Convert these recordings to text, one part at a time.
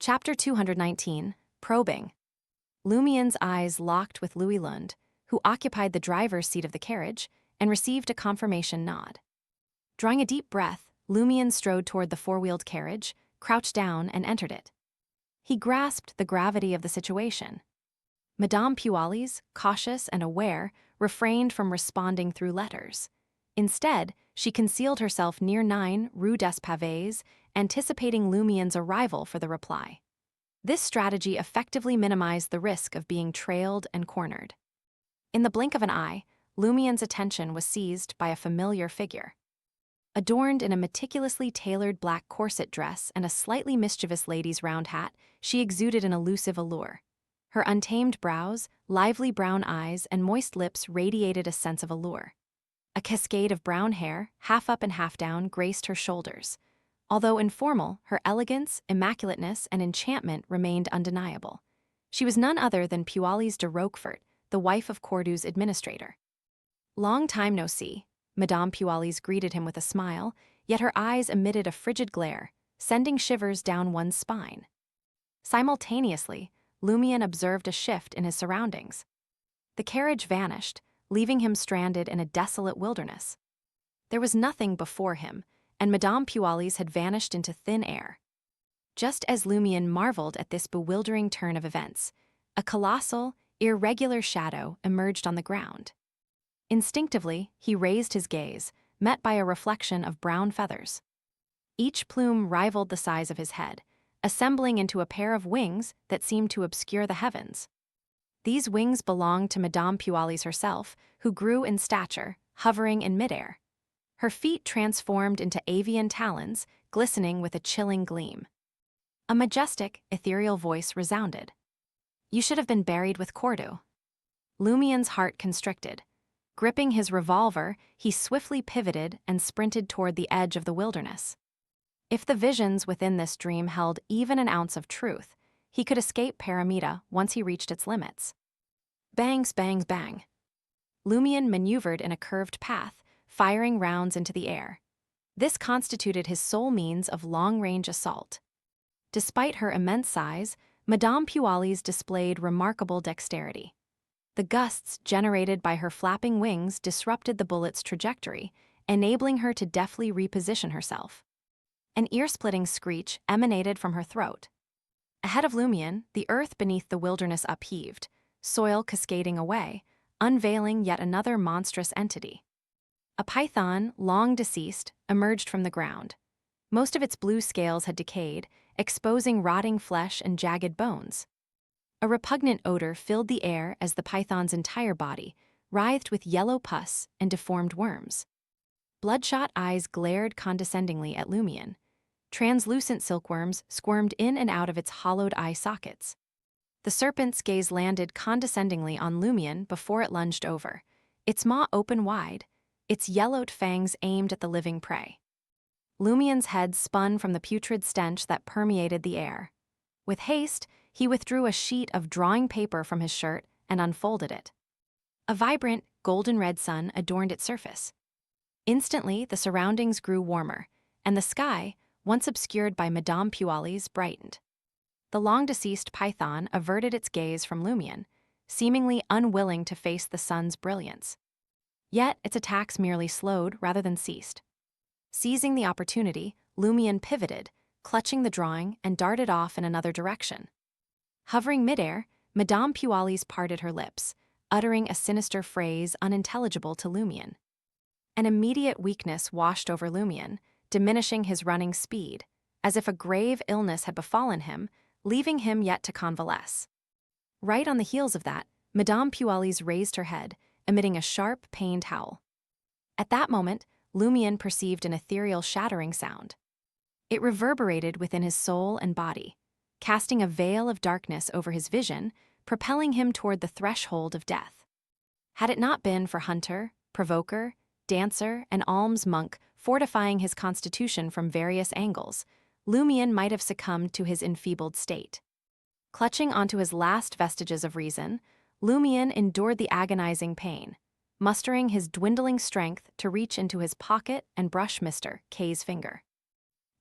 Chapter 219, Probing. Lumien's eyes locked with Louis Lund, who occupied the driver's seat of the carriage, and received a confirmation nod. Drawing a deep breath, Lumien strode toward the four-wheeled carriage, crouched down, and entered it. He grasped the gravity of the situation. Madame Pualis, cautious and aware, refrained from responding through letters. Instead, she concealed herself near 9 Rue des Pavés, anticipating Lumien's arrival for the reply. This strategy effectively minimized the risk of being trailed and cornered. In the blink of an eye, Lumien's attention was seized by a familiar figure. Adorned in a meticulously tailored black corset dress and a slightly mischievous lady's round hat, she exuded an elusive allure. Her untamed brows, lively brown eyes, and moist lips radiated a sense of allure. A cascade of brown hair, half up and half down, graced her shoulders. Although informal, her elegance, immaculateness, and enchantment remained undeniable. She was none other than Pualis de Roquefort, the wife of Cordoue administrator. "Long time no see," Madame Pualis greeted him with a smile, yet her eyes emitted a frigid glare, sending shivers down one's spine. Simultaneously, Lumien observed a shift in his surroundings. The carriage vanished, leaving him stranded in a desolate wilderness. There was nothing before him, and Madame Pualis had vanished into thin air. Just as Lumien marveled at this bewildering turn of events, a colossal, irregular shadow emerged on the ground. Instinctively, he raised his gaze, met by a reflection of brown feathers. Each plume rivaled the size of his head, assembling into a pair of wings that seemed to obscure the heavens. These wings belonged to Madame Pualis herself, who grew in stature, hovering in midair. Her feet transformed into avian talons, glistening with a chilling gleam. A majestic, ethereal voice resounded. "You should have been buried with Cordoue." Lumien's heart constricted. Gripping his revolver, he swiftly pivoted and sprinted toward the edge of the wilderness. If the visions within this dream held even an ounce of truth, he could escape Paramita once he reached its limits. Bangs, bangs, bang. Lumien maneuvered in a curved path, firing rounds into the air. This constituted his sole means of long-range assault. Despite her immense size, Madame Pualis displayed remarkable dexterity. The gusts generated by her flapping wings disrupted the bullet's trajectory, enabling her to deftly reposition herself. An ear-splitting screech emanated from her throat. Ahead of Lumien, the earth beneath the wilderness upheaved, soil cascading away, unveiling yet another monstrous entity. A python, long deceased, emerged from the ground. Most of its blue scales had decayed, exposing rotting flesh and jagged bones. A repugnant odor filled the air as the python's entire body writhed with yellow pus and deformed worms. Bloodshot eyes glared condescendingly at Lumien. Translucent silkworms squirmed in and out of its hollowed eye sockets. The serpent's gaze landed condescendingly on Lumien before it lunged over, its maw open wide, its yellowed fangs aimed at the living prey. Lumien's head spun from the putrid stench that permeated the air. With haste, he withdrew a sheet of drawing paper from his shirt and unfolded it. A vibrant, golden-red sun adorned its surface. Instantly, the surroundings grew warmer, and the sky, once obscured by Madame Pualis, brightened. The long-deceased python averted its gaze from Lumien, seemingly unwilling to face the sun's brilliance. Yet its attacks merely slowed rather than ceased. Seizing the opportunity, Lumien pivoted, clutching the drawing, and darted off in another direction. Hovering midair, Madame Pualis parted her lips, uttering a sinister phrase unintelligible to Lumien. An immediate weakness washed over Lumien, diminishing his running speed, as if a grave illness had befallen him, leaving him yet to convalesce. Right on the heels of that, Madame Pualis raised her head, emitting a sharp, pained howl. At that moment, Lumien perceived an ethereal shattering sound. It reverberated within his soul and body, casting a veil of darkness over his vision, propelling him toward the threshold of death. Had it not been for Hunter, Provoker, Dancer, and Alms Monk fortifying his constitution from various angles, Lumien might have succumbed to his enfeebled state. Clutching onto his last vestiges of reason, Lumien endured the agonizing pain, mustering his dwindling strength to reach into his pocket and brush Mr. K's finger.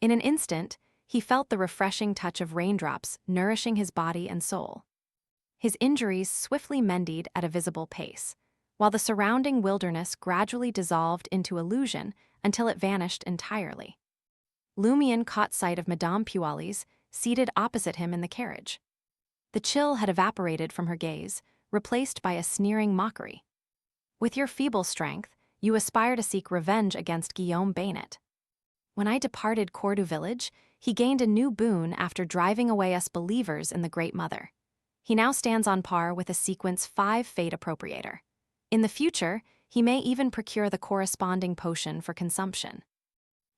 In an instant, he felt the refreshing touch of raindrops nourishing his body and soul. His injuries swiftly mended at a visible pace, while the surrounding wilderness gradually dissolved into illusion until it vanished entirely. Lumion caught sight of Madame Pualis seated opposite him in the carriage. The chill had evaporated from her gaze, replaced by a sneering mockery. With your feeble strength, you aspire to seek revenge against Guillaume Bainet. When I departed Cordoue village, he gained a new boon after driving away us believers in the Great Mother. He now stands on par with a Sequence 5 Fate Appropriator. In the future, he may even procure the corresponding potion for consumption.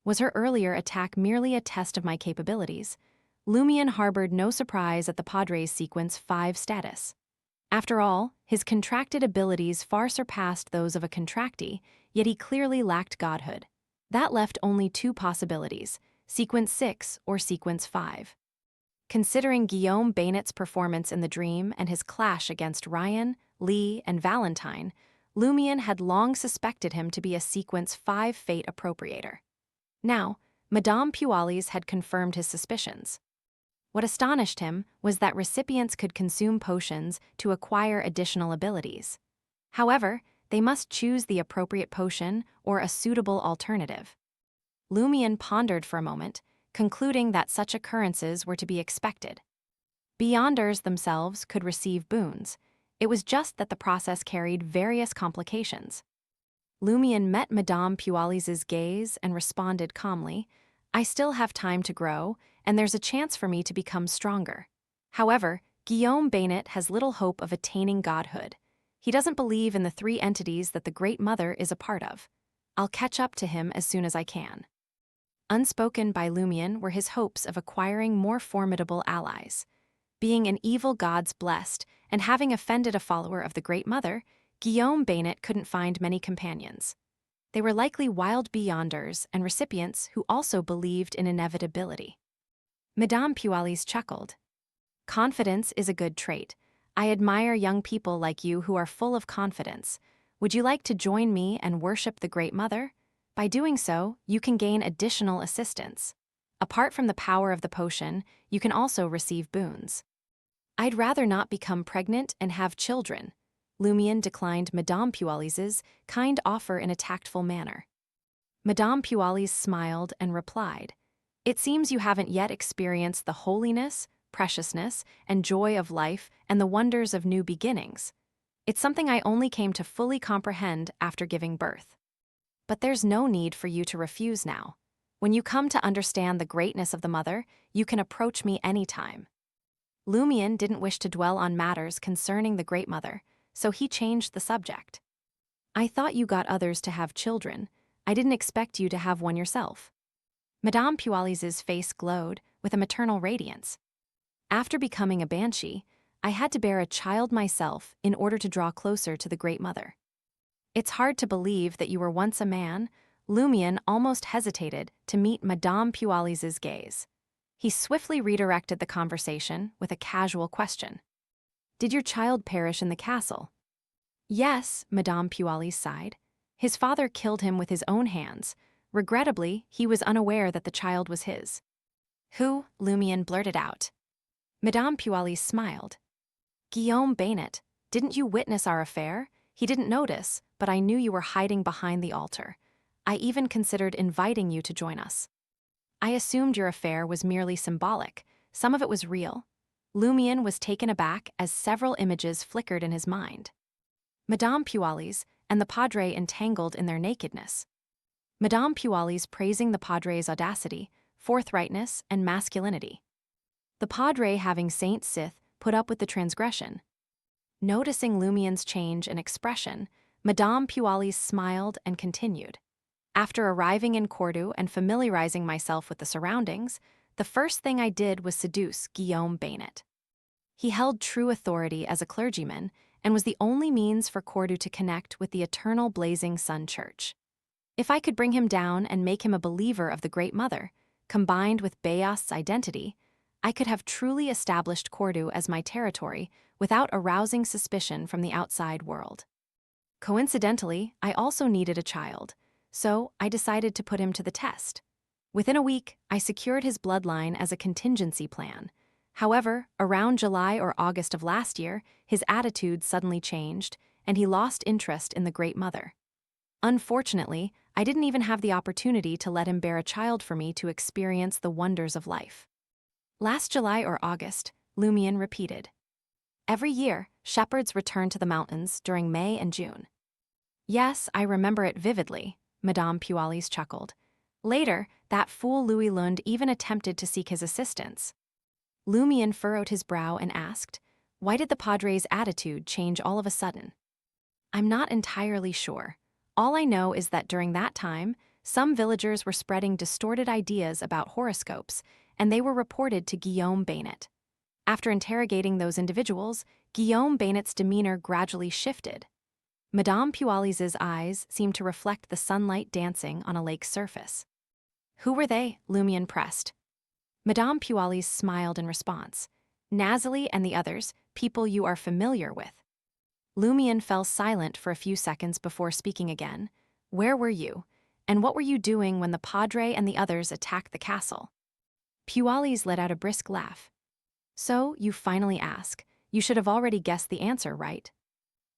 Was her earlier attack merely a test of my capabilities? Lumion harbored no surprise at the Padre's Sequence 5 status. After all, his contracted abilities far surpassed those of a contractee, yet he clearly lacked godhood. That left only two possibilities, Sequence 6 or Sequence 5. Considering Guillaume Bainet's performance in the dream and his clash against Ryan, Lee, and Valentine, Lumion had long suspected him to be a Sequence 5 Fate Appropriator. Now, Madame Pualis had confirmed his suspicions. What astonished him was that recipients could consume potions to acquire additional abilities. However, they must choose the appropriate potion or a suitable alternative. Lumion pondered for a moment, concluding that such occurrences were to be expected. Beyonders themselves could receive boons. It was just that the process carried various complications. Lumion met Madame Pualis's gaze and responded calmly, "I still have time to grow, and there's a chance for me to become stronger. However, Guillaume Bainet has little hope of attaining godhood. He doesn't believe in the three entities that the Great Mother is a part of. I'll catch up to him as soon as I can." Unspoken by Lumion were his hopes of acquiring more formidable allies. Being an evil god's blessed and having offended a follower of the Great Mother, Guillaume Bainet couldn't find many companions. They were likely wild beyonders and recipients who also believed in inevitability. Madame Pualis chuckled. "Confidence is a good trait. I admire young people like you who are full of confidence. Would you like to join me and worship the Great Mother? By doing so, you can gain additional assistance. Apart from the power of the potion, you can also receive boons." "I'd rather not become pregnant and have children." Lumion declined Madame Pualis's kind offer in a tactful manner. Madame Pualis smiled and replied, "It seems you haven't yet experienced the holiness, preciousness, and joy of life and the wonders of new beginnings. It's something I only came to fully comprehend after giving birth. But there's no need for you to refuse now. When you come to understand the greatness of the Mother, you can approach me anytime." Lumion didn't wish to dwell on matters concerning the Great Mother, so he changed the subject. "I thought you got others to have children. I didn't expect you to have one yourself." Madame Pualis's face glowed with a maternal radiance. "After becoming a banshee, I had to bear a child myself in order to draw closer to the Great Mother." "It's hard to believe that you were once a man." Lumion almost hesitated to meet Madame Pualis's gaze. He swiftly redirected the conversation with a casual question. "Did your child perish in the castle?" "Yes," Madame Pualis sighed. "His father killed him with his own hands. Regrettably, he was unaware that the child was his." "Who?" Lumion blurted out. Madame Pualis smiled. "Guillaume Bainet. Didn't you witness our affair? He didn't notice, but I knew you were hiding behind the altar. I even considered inviting you to join us. I assumed your affair was merely symbolic. Some of it was real." Lumion was taken aback as several images flickered in his mind. Madame Pualis and the Padre entangled in their nakedness. Madame Pualis praising the Padre's audacity, forthrightness, and masculinity. The Padre having Saint Sith put up with the transgression. Noticing Lumion's change in expression, Madame Pualis smiled and continued. "After arriving in Cordoue and familiarizing myself with the surroundings, the first thing I did was seduce Guillaume Bainet. He held true authority as a clergyman and was the only means for Cordoue to connect with the eternal Blazing Sun Church. If I could bring him down and make him a believer of the Great Mother, combined with Bayast's identity, I could have truly established Cordoue as my territory without arousing suspicion from the outside world. Coincidentally, I also needed a child, so I decided to put him to the test. Within a week, I secured his bloodline as a contingency plan. However, around July or August of last year, his attitude suddenly changed, and he lost interest in the Great Mother. Unfortunately, I didn't even have the opportunity to let him bear a child for me to experience the wonders of life. Last July or August, Lumion repeated. Every year, shepherds return to the mountains during May and June. Yes, I remember it vividly, Madame Pualis chuckled. Later, that fool Louis Lund even attempted to seek his assistance. Lumion furrowed his brow and asked, why did the Padre's attitude change all of a sudden? I'm not entirely sure. All I know is that during that time, some villagers were spreading distorted ideas about horoscopes, and they were reported to Guillaume Bainet. After interrogating those individuals, Guillaume Bainet's demeanor gradually shifted. Madame Pualis's eyes seemed to reflect the sunlight dancing on a lake's surface. Who were they? Lumion pressed. Madame Pualis smiled in response. Nazili and the others, people you are familiar with. Lumion fell silent for a few seconds before speaking again. Where were you? And what were you doing when the Padre and the others attacked the castle? Pualis let out a brisk laugh. So, you finally ask. You should have already guessed the answer, right?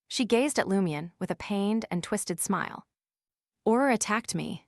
She gazed at Lumion with a pained and twisted smile. Auror attacked me,